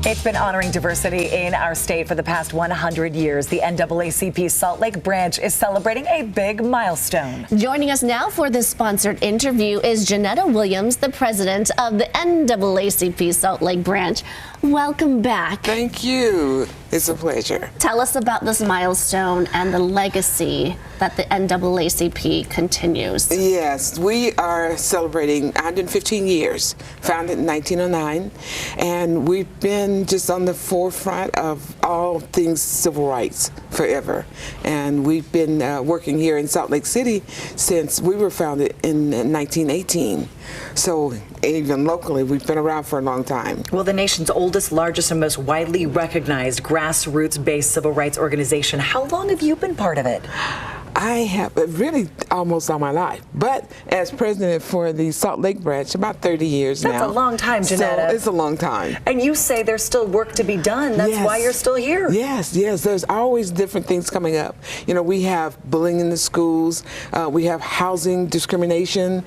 It's been honoring diversity in our state for the past 100 years. The NAACP Salt Lake branch is celebrating a big milestone. Joining us now for this sponsored interview is Janetta Williams, the president of the NAACP Salt Lake branch. Welcome back. Thank you. It's a pleasure. Tell us about this milestone and the legacy that the NAACP continues. Yes, we are celebrating 115 years, founded in 1909, and we've been just on the forefront of all things civil rights forever. And we've been working here in Salt Lake City since we were founded in 1918. So even locally, we've been around for a long time. Well, the nation's oldest, largest, and most widely recognized grassroots-based civil rights organization. How long have you been part of it? I have really almost all my life, but as president for the Salt Lake branch, about 30 years now. That's a long time, Janetta. So it's a long time. And you say there's still work to be done. That's why you're still here. Yes, there's always different things coming up. You know, we have bullying in the schools, we have housing discrimination,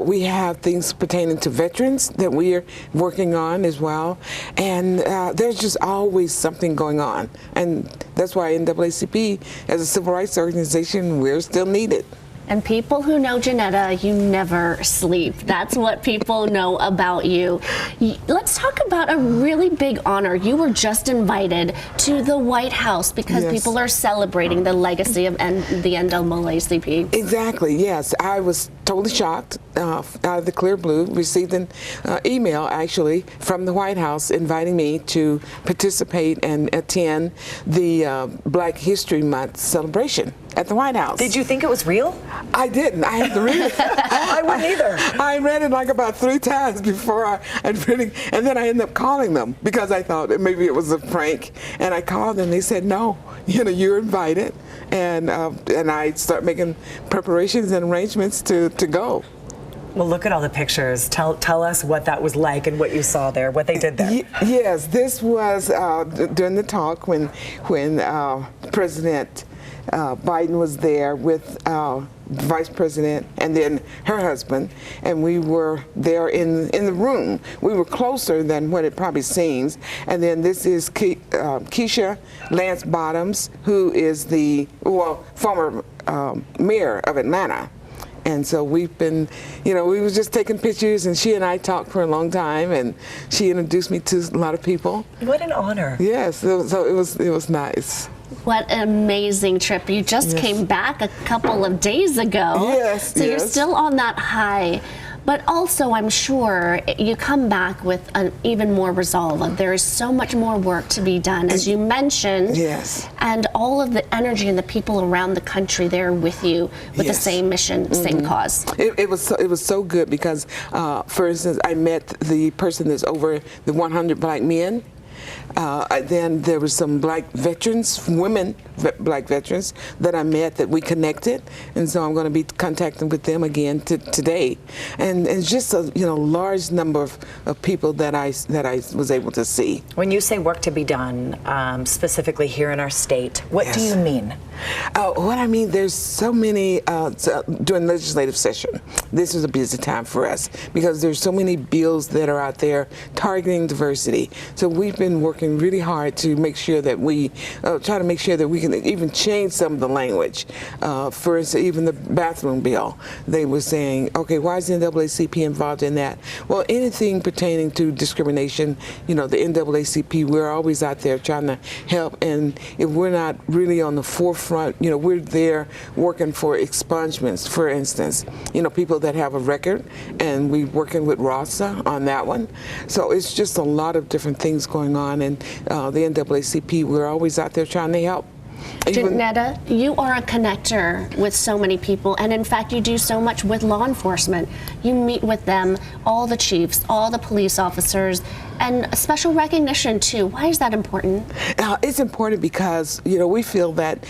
we have things pertaining to veterans that we are working on as well, and there's just always something going on. And that's why NAACP, as a civil rights organization, we're still needed. And people who know Janetta, you never sleep. That's what people know about you. Let's talk about a really big honor. You were just invited to the White House because people are celebrating the legacy of the NAACP. Exactly, yes. I was totally shocked out of the clear blue, received an email actually from the White House inviting me to participate and attend the Black History Month celebration at the White House. Did you think it was real? I didn't. I had to read it. I wouldn't either. I read it like about 3 times before I'd really, and then I ended up calling them because I thought that maybe it was a prank. And I called them. They said, no, you know, you're invited. And I start making preparations and arrangements to go. Well, look at all the pictures. Tell us what that was like and what you saw there, what they did there. Yes, this was during the talk when President Biden was there with Vice President and then her husband, and we were there in the room. We were closer than what it probably seems. And then this is Keisha Lance Bottoms, who is the former mayor of Atlanta. And so we've been, you know, we were just taking pictures, and she and I talked for a long time, and she introduced me to a lot of people. What an honor. Yes, so it was nice. What an amazing trip. You just came back a couple of days ago. Yes, so you're still on that high. But also, I'm sure you come back with an even more resolve. There is so much more work to be done, as you mentioned. Yes. And all of the energy and the people around the country there with you with the same mission, same cause. It was so good because, for instance, I met the person that's over the 100 black men. Then there were some black veterans, black veterans that I met that we connected, and so I'm going to be contacting with them again today. And it's just a large number of people that I was able to see. When you say work to be done, specifically here in our state, what do you mean? What I mean, there's so many during legislative session. This is a busy time for us because there's so many bills that are out there targeting diversity. So we've been working really hard to make sure that we try to make sure that we can even change some of the language. For instance, even the bathroom bill, they were saying, okay, why is the NAACP involved in that? Well, anything pertaining to discrimination, you know, the NAACP, we're always out there trying to help, and if we're not really on the forefront, you know, we're there working for expungements, for instance, you know, people that have a record, and we're working with RASA on that one. So it's just a lot of different things going on, and the NAACP, we're always out there trying to help. Janetta, you are a connector with so many people, and in fact you do so much with law enforcement. You meet with them, all the chiefs, all the police officers, and special recognition too. Why is that important? It's important because, you know, we feel that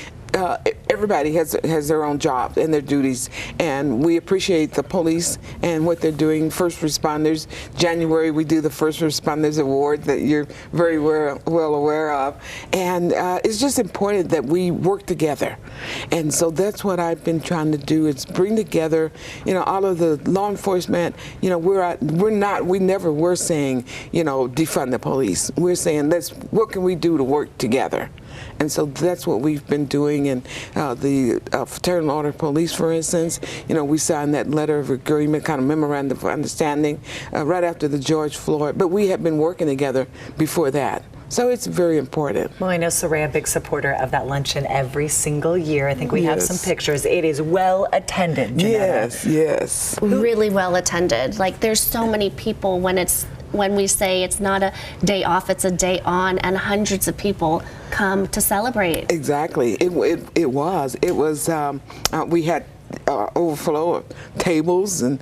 everybody has their own job and their duties, and we appreciate the police and what they're doing. First responders. January we do the First Responders Award that you're very well aware of, and it's just important that we work together. And so that's what I've been trying to do, is bring together, all of the law enforcement. We never were saying, defund the police. We're saying, what can we do to work together? And so that's what we've been doing. And the Fraternal Order of Police, for instance, we signed that letter of agreement, kind of memorandum of understanding, right after the George Floyd. But we have been working together before that. So it's very important. Well, I know Soraya, a big supporter of that luncheon every single year. I think we have some pictures. It is well attended, Janetta. Yes. Really well attended. Like, there's so many people when we say it's not a day off, it's a day on, and hundreds of people come to celebrate. Exactly. It was. We had overflow of tables, and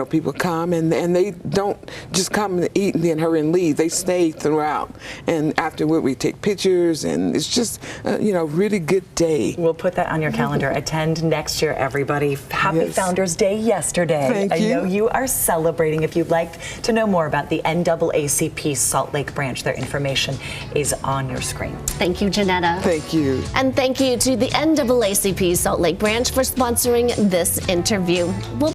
people come and they don't just come and eat and then hurry and leave. They stay throughout, and afterward we take pictures, and it's just really good day. We'll put that on your calendar. Attend next year, everybody. Happy Founders Day yesterday. Thank you. I know you are celebrating. If you'd like to know more about the NAACP Salt Lake branch, their information is on your screen. Thank you, Janetta. Thank you. And thank you to the NAACP Salt Lake branch for sponsoring this interview.